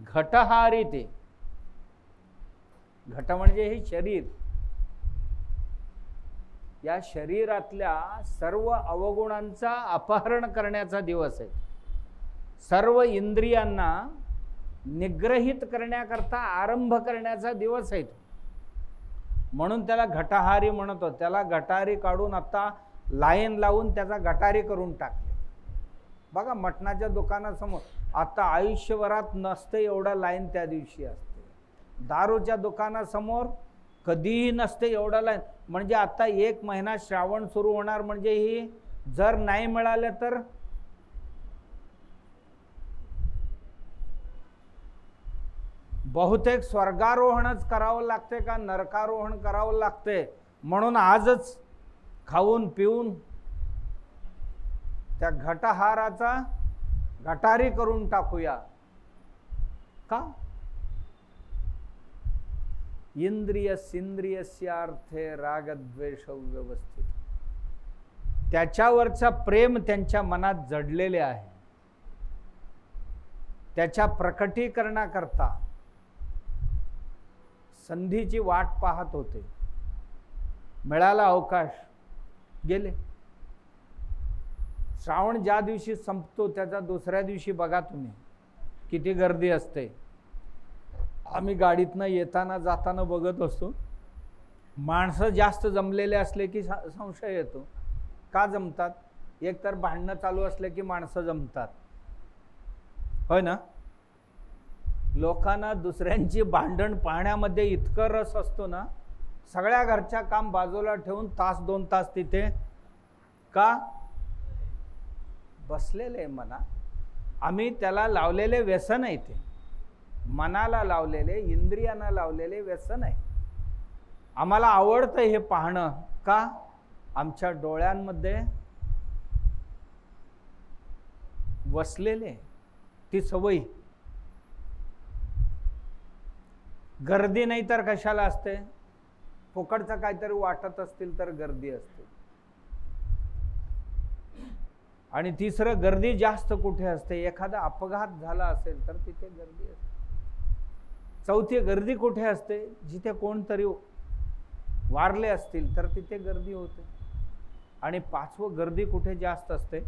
घटहारी ते. घट म्हणजे हे शरीर. या शरीरातल्या सर्व अवगुणांचा अपहरण करण्याचा दिवस आहे. सर्व इंद्रियांना निग्रहित करण्याकरता आरंभ करण्याचा दिवस आहे. म्हणून त्याला घटहारी म्हणतो. त्याला गटारी काढून आता लाईन लावून त्याचा गटारी करून टाकले. बघा, मटणाच्या दुकानासमोर आता आयुष्यभरात नसते एवढा लाईन त्या दिवशी असते. दारूच्या दुकानासमोर कधीही नसते एवढा लाईन. म्हणजे आता 1 महिना श्रावण सुरू होणार म्हणजे ही जर नाही मिळाले तर बहुतेक स्वर्गारोहणच करावं लागते का नरकारोहण करावं लागते. म्हणून आजच खाऊन पिऊन त्या घटहाराचा गटारी करून टाकूया. का? इंद्रियस्यार्थे रागद्वेष व्यवस्थित. त्याच्यावरचा प्रेम त्यांच्या मनात जडलेले आहे. त्याच्या प्रकटीकरणाकरता संधीची वाट पाहत होते. मिळाला अवकाश, गेले. श्रावण ज्या दिवशी संपतो त्याच्या दुसऱ्या दिवशी बघा तुम्ही किती गर्दी असते. आम्ही गाडीतनं येताना जाताना बघत असतो. माणसं जास्त जमलेले असले की संशय येतो. का जमतात? एक तर भांडणं चालू असले की माणसं जमतात, होय ना? लोकांना दुसऱ्यांची भांडण पाहण्यामध्ये इतकं रस असतो ना, सगळ्या घरच्या काम बाजूला ठेवून तास 2 तास तिथे का बसलेले मना. आम्ही त्याला लावलेले व्यसन आहे. ते मनाला लावलेले, इंद्रियांना लावलेले व्यसन आहे. आम्हाला आवडतं हे पाहणं. का? आमच्या डोळ्यांमध्ये वसलेले ती सवय. गर्दी नाही तर कशाला असते? फुकटचं काहीतरी वाटत असतील तर गर्दी असते. आणि तिसरं, गर्दी जास्त कुठे असते? एखादा अपघात झाला असेल तर तिथे गर्दी असते. चौथी, गर्दी कुठे असते? जिथे कोणतरी वारले असतील तर तिथे गर्दी होते. आणि 5वं, गर्दी कुठे जास्त असते?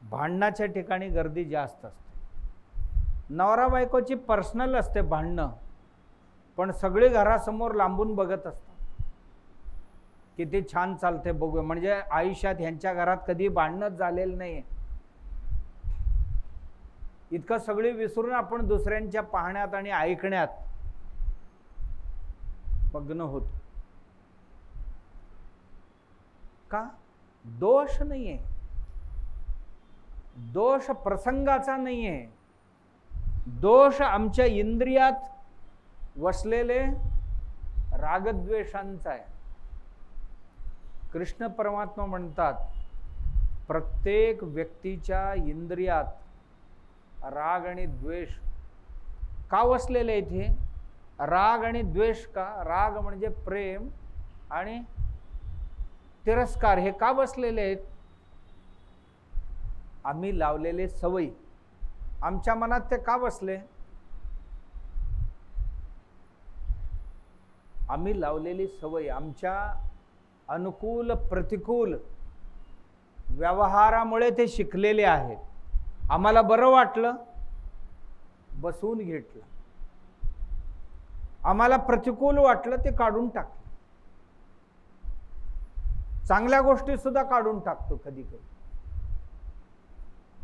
भांडणाच्या ठिकाणी गर्दी जास्त असते. नवरा बायकोची पर्सनल असते भांडणं, पण सगळे घरासमोर लांबून बघत असतात. किती छान चालते बघूया. म्हणजे आयुष्यात ह्यांच्या घरात कधी भांडणच झालेलं नाही. इतकं सगळे विसरून आपण दुसऱ्यांच्या पाहण्यात आणि ऐकण्यात मग्न होतो. का? दोष नाहीये. दोष प्रसंगाचा नाहीये. दोष आमच्या इंद्रियात वसलेले रागद्वेषांचा आहे. कृष्ण परमात्मा म्हणतात, प्रत्येक व्यक्तीच्या इंद्रियात राग आणि द्वेष का वसलेले आहेत? हे राग आणि द्वेष का? राग म्हणजे प्रेम आणि तिरस्कार. हे का बसलेले आहेत? आम्ही लावलेले सवयी. आमच्या मनात ते का बसले? आम्ही लावलेली सवय. आमच्या अनुकूल प्रतिकूल व्यवहारामुळे ते शिकलेले आहेत. आम्हाला बरं वाटलं, बसवून घेतलं. आम्हाला प्रतिकूल वाटलं ते काढून टाकलं. चांगल्या गोष्टी सुद्धा काढून टाकतो कधी कधी.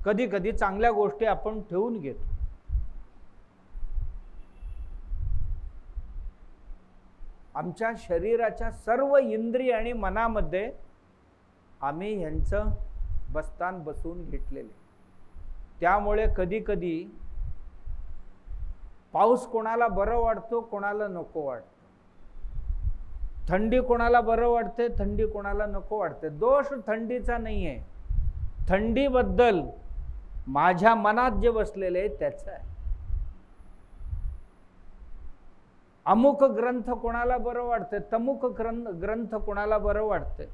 कधी कधी चांगल्या गोष्टी आपण ठेवून घेतो. आमच्या शरीराच्या सर्व इंद्रिय आणि मनामध्ये आम्ही ह्यांचं बस्तान बसवून घेतलेले. त्यामुळे कधी कधी पाऊस कोणाला बरं वाटतो, कोणाला नको वाटतो. थंडी कोणाला बरं वाटते, थंडी कोणाला नको वाटते. दोष थंडीचा नाही आहे, थंडीबद्दल माझ्या मनात जे बसलेले आहे त्याचं आहे. अमुक ग्रंथ कोणाला बरं वाटते, तमुक ग्रंथ कोणाला बरं वाटते.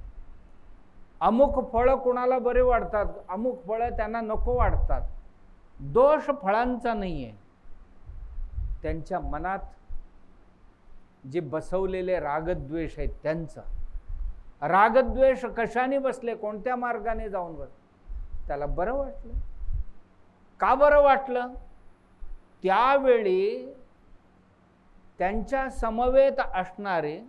अमुक फळं कोणाला बरे वाटतात, अमुक फळं त्यांना नको वाटतात. दोष फळांचा नाही आहे, त्यांच्या मनात जे बसवलेले रागद्वेष आहेत त्यांचा. रागद्वेष कशाने बसले, कोणत्या मार्गाने जाऊन बसले, त्याला बरं वाटलं. का बरं वाटलं? त्यावेळी त्यांच्या समवेत असणारे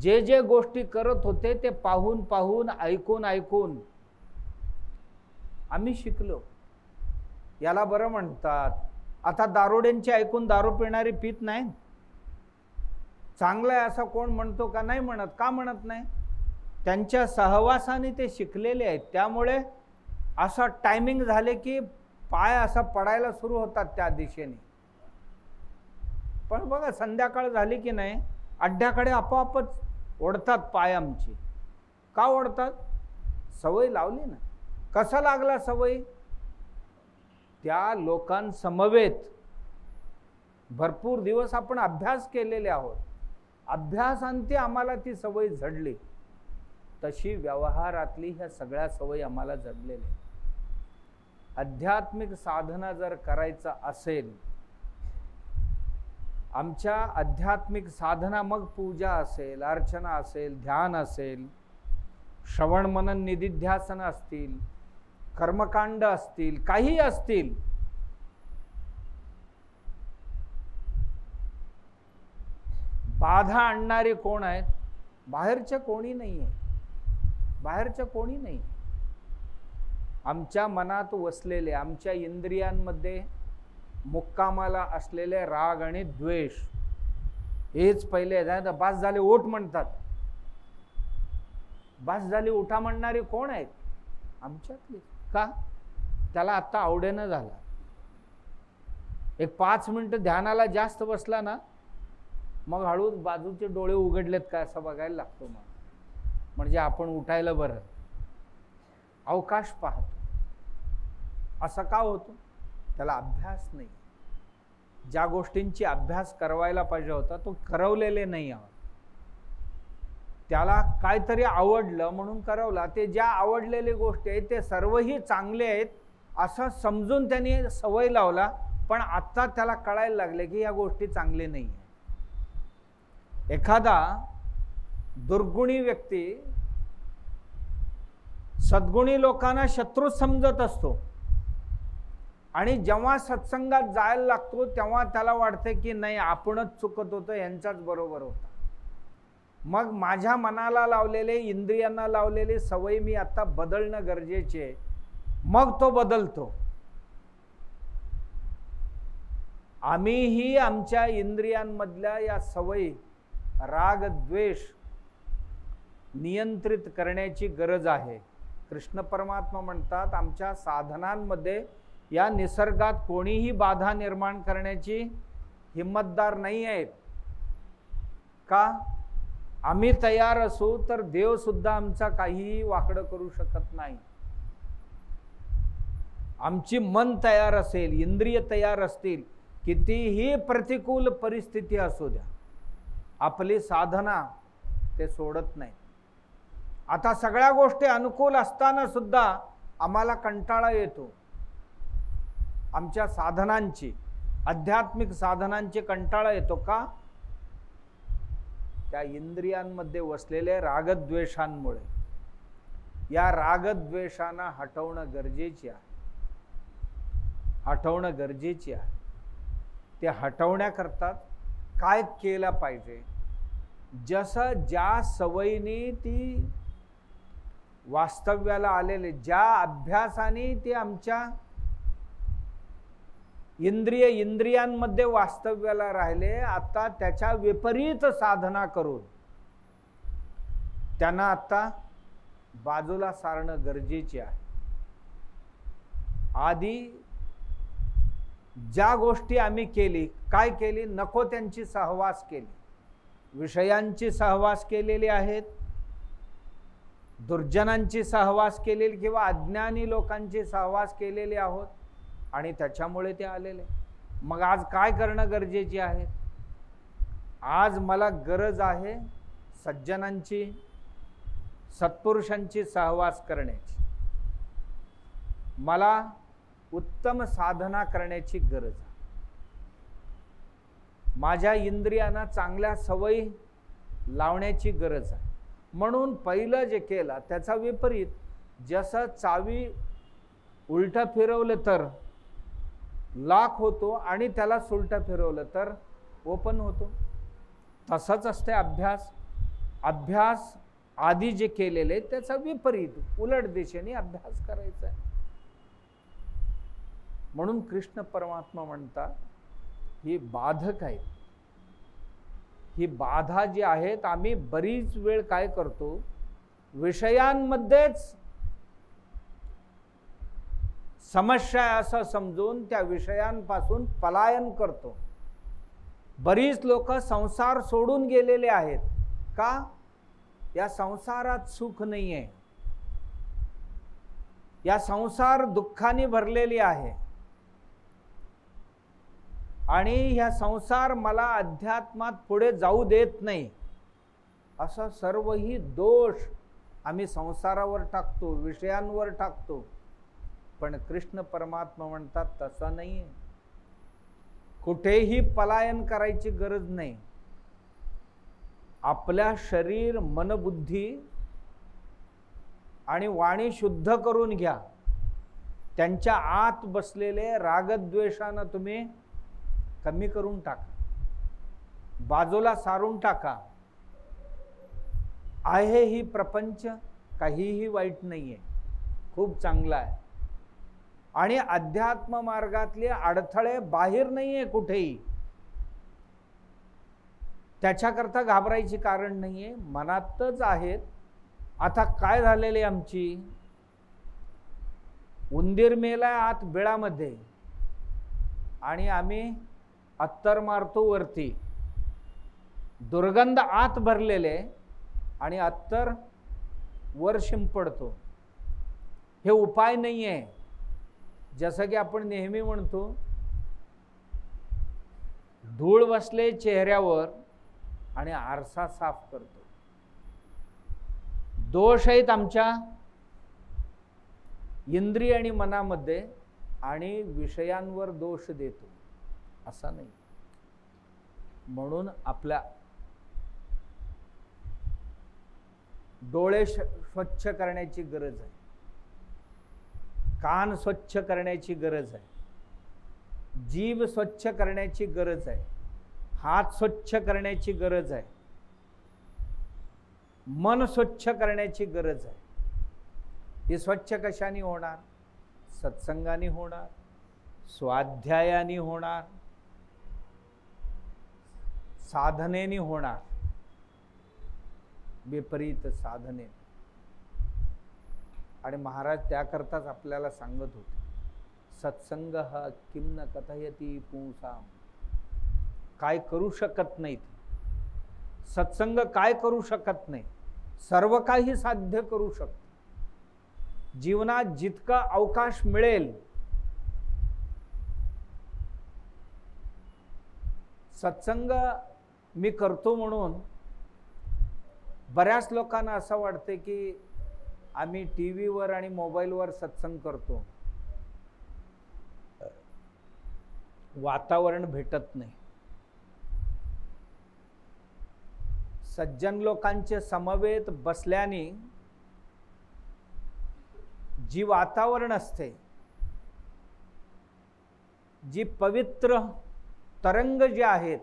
जे जे गोष्टी करत होते ते पाहून पाहून, ऐकून ऐकून आम्ही शिकलो. याला बरं म्हणतात. आता दारुड्यांची ऐकून दारू पिणारी पित नाही. चांगलं आहे असं कोण म्हणतो का? नाही म्हणत. का म्हणत नाही? त्यांच्या सहवासाने ते शिकलेले आहेत. त्यामुळे असं टायमिंग झाले की पाय असा पडायला सुरू होतात त्या दिशेने. पण बघा संध्याकाळ झाली की नाही अड्ड्याकडे आपोआपच ओढतात पाय आमची. का ओढतात? सवय लावली ना. कसा लागला सवय? त्या लोकांसमवेत भरपूर दिवस आपण अभ्यास केलेले आहोत. अभ्यासांती आम्हाला ती सवय झडली. तशी व्यवहारातली ह्या सगळ्या सवयी आम्हाला जडलेल्या. आध्यात्मिक साधना जर करायचं असेल, आमच्या आध्यात्मिक साधना मग पूजा असेल, अर्चना असेल, ध्यान असेल, श्रवण मनन निधिध्यासन असतील, कर्मकांड असतील, काही असतील, बाधा आणणारे कोण आहेत? बाहेरचे कोणी नाही आहे. बाहेरचे कोणी नाही. आमच्या मनात वसलेले, आमच्या इंद्रियांमध्ये मुक्कामाला असलेले राग आणि द्वेष हेच पहिले. बास झाले ओठ म्हणतात. बास झाले उठा म्हणणारे कोण आहेत? आमच्यातले. का? त्याला आता आवडेनं झाला. एक 5 मिनिटं ध्यानाला जास्त बसला ना मग हळूच बाजूचे डोळे उघडलेत का असं बघायला लागतो. मग म्हणजे आपण उठायला बरं अवकाश पाहतो. असं का होतं? त्याला अभ्यास नाही. ज्या गोष्टींची अभ्यास करवायला पाहिजे होता तो करवलेले नाही आहोत. त्याला काहीतरी आवडलं म्हणून करवला. ते ज्या आवडलेले गोष्टी आहेत ते सर्वही चांगले आहेत असं समजून त्यांनी सवय लावला. पण आता त्याला कळायला लागले की या गोष्टी चांगले नाही. एखादा दुर्गुणी व्यक्ती सद्गुणी लोकांना शत्रू समजत असतो आणि जेव्हा सत्संगात जायला लागतो तेव्हा त्याला वाटते की नाही आपणच चुकत होतो, यांचाच बरोबर होता. मग माझ्या मनाला लावलेले, इंद्रियांना लावलेले सवयी मी आता बदलणं गरजेचे. मग तो बदलतो. आम्हीही आमच्या इंद्रियांमधल्या या सवयी राग द्वेष नियंत्रित करण्याची गरज आहे. कृष्ण परमात्मा म्हणतात आमच्या साधनांमध्ये या निसर्गात कोणीही बाधा निर्माण करण्याची हिम्मतदार नाही आहेत. का? आम्ही तयार असू तर देव सुद्धा आमचा काहीही वाकडं करू शकत नाही. आमची मन तयार असेल, इंद्रिय तयार असतील, कितीही प्रतिकूल परिस्थिती असू द्या, आपली साधना ते सोडत नाही. आता सगळ्या गोष्टी अनुकूल असताना सुद्धा आम्हाला कंटाळा येतो. आमच्या साधनांची, आध्यात्मिक साधनांची कंटाळा येतो. का? त्या इंद्रियांमध्ये वसलेल्या रागद्वेषांमुळे. या रागद्वेषांना हटवणं गरजेचे आहे. हटवणं गरजेची आहे. ते हटवण्याकरता काय केलं पाहिजे, जसं ज्या सवयीने ती वास्तव्याला आलेले, ज्या अभ्यासाने ते आमच्या इंद्रियांमध्ये वास्तव्याला राहिले, आता त्याच्या विपरीत साधना करून त्यांना आता बाजूला सारणं गरजेचे आहे. आधी ज्या गोष्टी आम्ही केली, काय केली, नको त्यांची सहवास केली, विषयांची सहवास केलेली आहेत, दुर्जनांची सहवास केलेली किंवा अज्ञानी लोकांची सहवास केलेली आहोत आणि त्याच्यामुळे ते आलेले. मग आज काय करणं गरजेचे आहे? आज मला गरज आहे सज्जनांची, सत्पुरुषांची सहवास करण्याची. मला उत्तम साधना करण्याची गरज आहे. माझ्या इंद्रियांना चांगल्या सवयी लावण्याची गरज आहे. म्हणून पहिलं जे केलं त्याचा विपरीत, जसं चावी उलटं फिरवलं तर लॉक होतो आणि त्याला सुलटं फिरवलं तर ओपन होतो, तसंच असते अभ्यास. अभ्यास आधी जे केलेले त्याचा विपरीत उलट दिशेने अभ्यास करायचा आहे. म्हणून कृष्ण परमात्मा म्हणतात ही बाधक आहे. ही बाधा जी आहेत, आम्ही बरीच वेळ काय करतो, विषयांमध्येच समस्या असं समजून त्या विषयांपासून पलायन करतो. बरीच लोक संसार सोडून गेलेले आहेत. का? या संसारात सुख नाही आहे, या संसार दुःखाने भरलेली आहे आणि ह्या संसार मला अध्यात्मात पुढे जाऊ देत नाही. असा सर्वही दोष आम्ही संसारावर टाकतो, विषयांवर टाकतो. पण कृष्ण परमात्मा म्हणतात तसं नाही. कुठेही पलायन करायची गरज नाही. आपल्या शरीर, मन, बुद्धी आणि वाणी शुद्ध करून घ्या. त्यांच्या आत बसलेले रागद्वेषानं तुम्ही कमी करून टाका, बाजूला सारून टाका. आहे ही प्रपंच काहीही वाईट नाहीये, खूप चांगला आहे. आणि अध्यात्म मार्गातले अडथळे बाहेर नाहीये कुठेही, त्याच्याकरता घाबरायची कारण नाहीये, मनातच आहेत. आता काय झालेले, आमची उंदीर मेला आत बिळामध्ये आणि आम्ही अत्तर मारतो वरती, दुर्गंध आत भरलेले आणि अत्तर वर शिंपडतो. हे उपाय नाहीये. जसं की आपण नेहमी म्हणतो, धूळ बसले चेहऱ्यावर आणि आरसा साफ करतो. दोष आहेत आमच्या इंद्रिय आणि मनामध्ये आणि विषयांवर दोष देतो, असा नाही. म्हणून आपल्या डोळे स्वच्छ करण्याची गरज आहे, कान स्वच्छ करण्याची गरज आहे, जीभ स्वच्छ करण्याची गरज आहे, हात स्वच्छ करण्याची गरज आहे, मन स्वच्छ करण्याची गरज आहे. हे स्वच्छ कशाने होणार? सत्संगाने होणार, स्वाध्यायाने होणार, साधनेने होणार, विपरीत साधने. आणि महाराज त्याकरताच आपल्याला सांगत होते, सत्संग हा किम न कथयती पुंसाम. काय करू शकत नाहीत, सत्संग काय करू शकत नाही, सर्व काही साध्य करू शकतो. जीवनात जितका अवकाश मिळेल, सत्संग मी करतो म्हणून बऱ्याच लोकांना असं वाटते की आम्ही टीव्हीवर आणि मोबाईलवर सत्संग करतो, वातावरण भेटत नाही. सज्जन लोकांचे समवेत बसल्याने जी वातावरण असते जी पवित्र तरंग जे आहेत,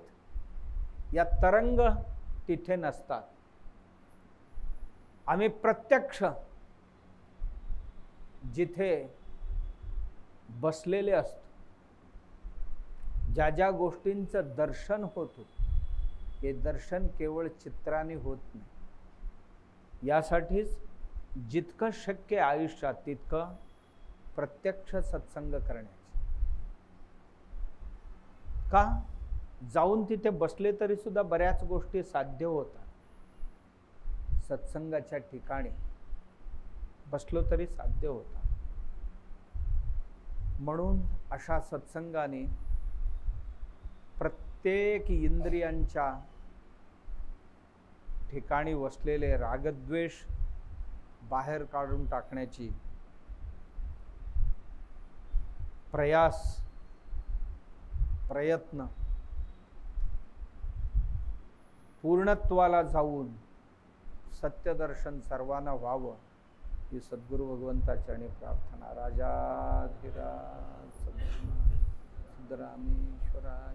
या तरंग तिथे नसतात. आम्ही प्रत्यक्ष जिथे बसलेले असतो, ज्या ज्या गोष्टींचं दर्शन होतं, हे दर्शन केवळ चित्राने होत नाही. यासाठीच जितकं शक्य आयुष्यात तितकं प्रत्यक्ष सत्संग करण्याचे. का? जाऊन तिथे बसले तरी सुद्धा बऱ्याच गोष्टी साध्य होतात. सत्संगाच्या ठिकाणी बसलो तरी साध्य होतात. म्हणून अशा सत्संगाने प्रत्येक इंद्रियांच्या ठिकाणी वसलेले रागद्वेष बाहेर काढून टाकण्याची प्रयत्न पूर्णत्वाला जाऊन सत्यदर्शन सर्वांना व्हावं ही सद्गुरु भगवंताचरणी प्रार्थना. राजाधिराज सिद्धरामेश्वराय